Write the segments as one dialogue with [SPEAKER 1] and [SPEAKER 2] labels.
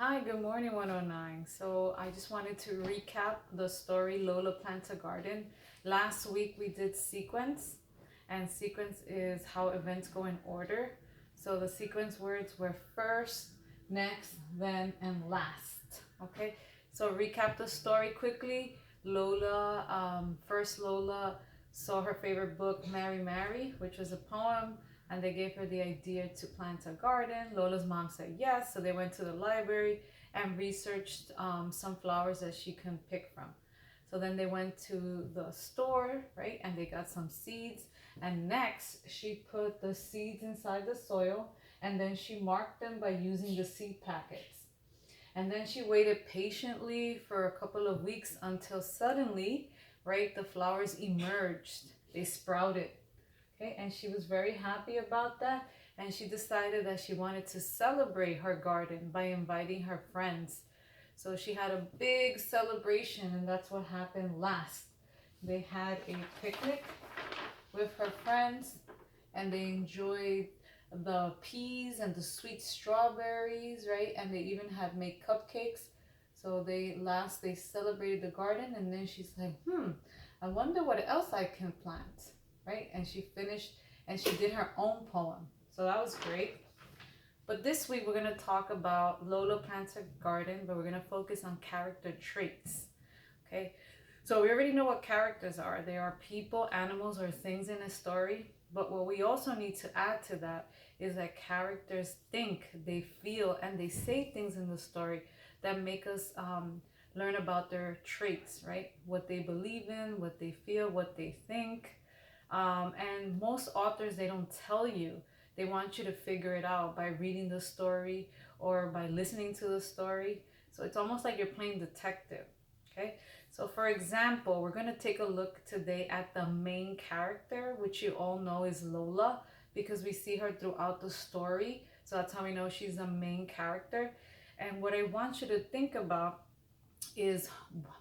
[SPEAKER 1] Hi, good morning, 109. So I just wanted to recap the story Lola Plants a Garden. Last week we did sequence, and sequence is how events go in order. So the sequence words were first, next, then, and last. Okay, so recap the story quickly. First Lola saw her favorite book, Mary Mary, which was a poem, and they gave her the idea to plant a garden. Lola's mom said yes, so they went to the library and researched some flowers that she can pick from. So then they went to the store, right, and they got some seeds. And next, she put the seeds inside the soil, and then she marked them by using the seed packets. And then she waited patiently for a couple of weeks until suddenly, right, the flowers emerged. They sprouted. Okay, and she was very happy about that. And she decided that she wanted to celebrate her garden by inviting her friends. So she had a big celebration, and that's what happened last. They had a picnic with her friends, and they enjoyed the peas and the sweet strawberries, right? And they even had made cupcakes. So they celebrated the garden, and then she's like, I wonder what else I can plant, right? And she finished and she did her own poem. So that was great. But this week we're going to talk about Lola Plants a Garden, but we're going to focus on character traits. Okay, so we already know what characters are. They are people, animals, or things in a story. But what we also need to add to that is that characters think, they feel, and they say things in the story that make us learn about their traits, right? What they believe in, what they feel, what they think. And most authors, they don't tell you. They want you to figure it out by reading the story or by listening to the story. So it's almost like you're playing detective. Okay, so for example, we're going to take a look today at the main character, which you all know is Lola, because we see her throughout the story. So that's how we know she's the main character. And what I want you to think about is,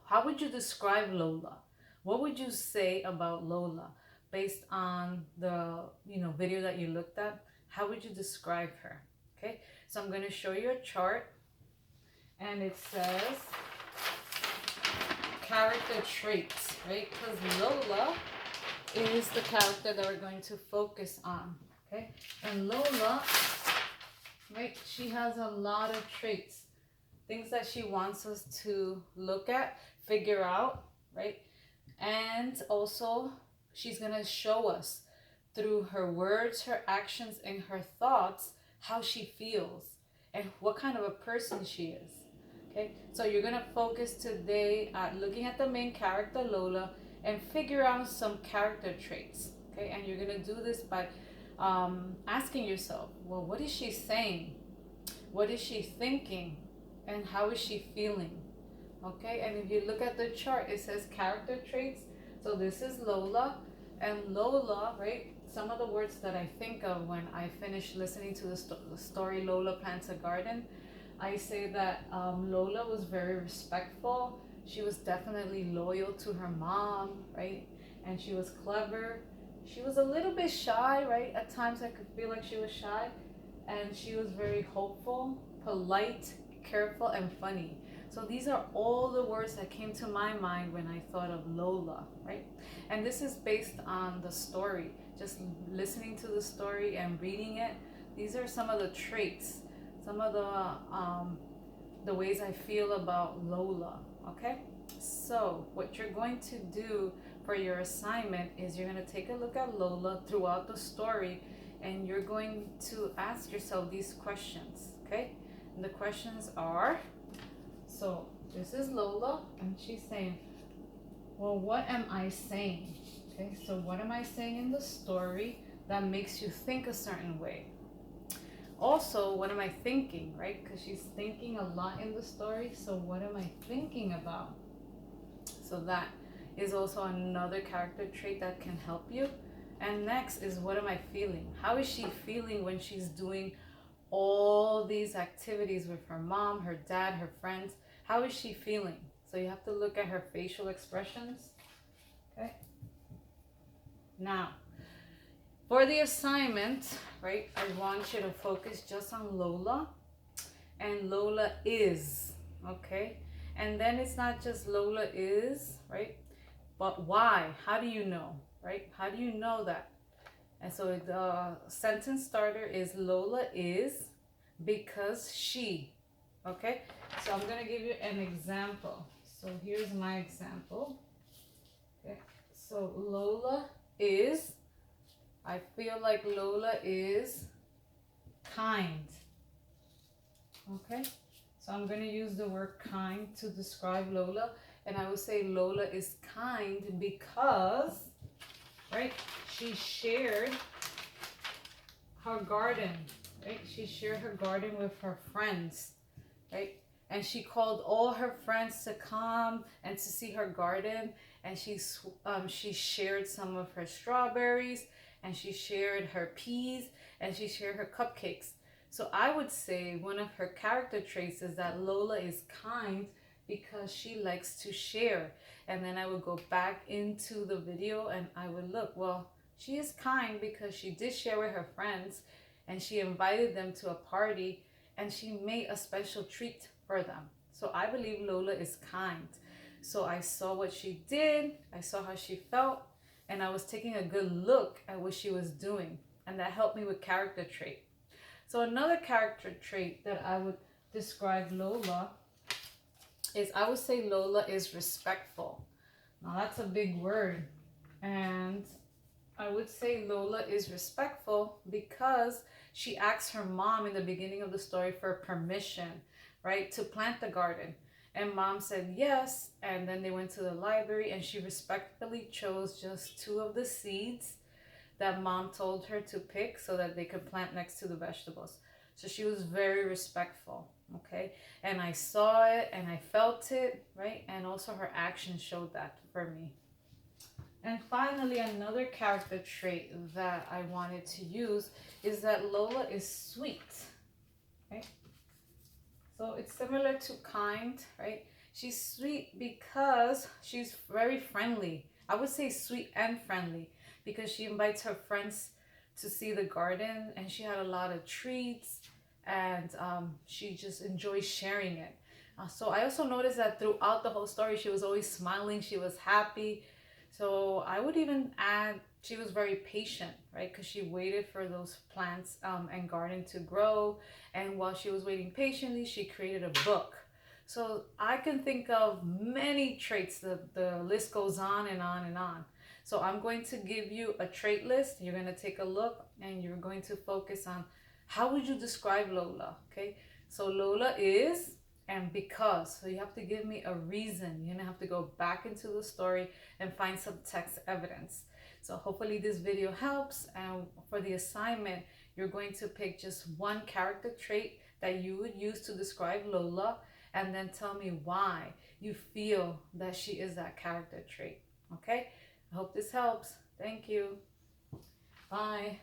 [SPEAKER 1] how would you describe Lola? What would you say about Lola based on the video that you looked at? How would you describe her? Okay, so I'm going to show you a chart, and it says character traits, right? Because Lola is the character that we're going to focus on, okay? And Lola, right, she has a lot of traits, things that she wants us to look at, figure out, right? And also, she's going to show us through her words, her actions, and her thoughts how she feels and what kind of a person she is. Okay, so you're going to focus today at looking at the main character, Lola, and figure out some character traits. Okay, and you're going to do this by asking yourself, well, what is she saying? What is she thinking? And how is she feeling? Okay, and if you look at the chart, it says character traits. So this is Lola, and Lola, right? Some of the words that I think of when I finish listening to the story Lola Plants a Garden, I say that Lola was very respectful. She was definitely loyal to her mom, right? And she was clever. She was a little bit shy, right? At times I could feel like she was shy. And she was very hopeful, polite, careful, and funny. So these are all the words that came to my mind when I thought of Lola, right? And this is based on the story. Just listening to the story and reading it, these are some of the traits, some of the ways I feel about Lola, okay? So what you're going to do for your assignment is you're going to take a look at Lola throughout the story, and you're going to ask yourself these questions, okay? And the questions are, so this is Lola, and she's saying, well, what am I saying? Okay, so what am I saying in the story that makes you think a certain way? Also, what am I thinking, right? Because she's thinking a lot in the story. So what am I thinking about? So that is also another character trait that can help you. And next is, what am I feeling? How is she feeling when she's doing all these activities with her mom, her dad, her friends? How is she feeling? So you have to look at her facial expressions. Okay. Now, for the assignment, right, I want you to focus just on Lola, and Lola is, okay? And then it's not just Lola is, right? But why? How do you know, right? How do you know that? And so the sentence starter is Lola is because she, okay? So I'm gonna give you an example. So here's my example. Okay. So Lola is, I feel like Lola is kind. Okay. So I'm going to use the word kind to describe Lola. And I would say Lola is kind because, right, she shared her garden, right? She shared her garden with her friends, right? And she called all her friends to come and to see her garden. And she shared some of her strawberries, and she shared her peas, and she shared her cupcakes. So I would say one of her character traits is that Lola is kind because she likes to share. And then I would go back into the video and I would look, well, she is kind because she did share with her friends and she invited them to a party and she made a special treat for them. So I believe Lola is kind. So I saw what she did, I saw how she felt, and I was taking a good look at what she was doing. And that helped me with character trait. So another character trait that I would describe Lola is, I would say Lola is respectful. Now that's a big word. And I would say Lola is respectful because she asked her mom in the beginning of the story for permission, right, to plant the garden. And mom said yes, and then they went to the library and she respectfully chose just 2 of the seeds that mom told her to pick so that they could plant next to the vegetables. So she was very respectful, okay? And I saw it and I felt it, right? And also her actions showed that for me. And finally, another character trait that I wanted to use is that Lola is sweet, right? So it's similar to kind, right? She's sweet because she's very friendly. I would say sweet and friendly because she invites her friends to see the garden and she had a lot of treats and she just enjoys sharing it. So I also noticed that throughout the whole story, she was always smiling, she was happy. So I would even add she was very patient, right? Because she waited for those plants and garden to grow. And while she was waiting patiently, she created a book. So I can think of many traits. The list goes on and on and on. So I'm going to give you a trait list. You're going to take a look and you're going to focus on how would you describe Lola, okay? So Lola is and because. So you have to give me a reason. You're going to have to go back into the story and find some text evidence. So hopefully this video helps. And for the assignment, you're going to pick just one character trait that you would use to describe Lola and then tell me why you feel that she is that character trait. Okay? I hope this helps. Thank you. Bye.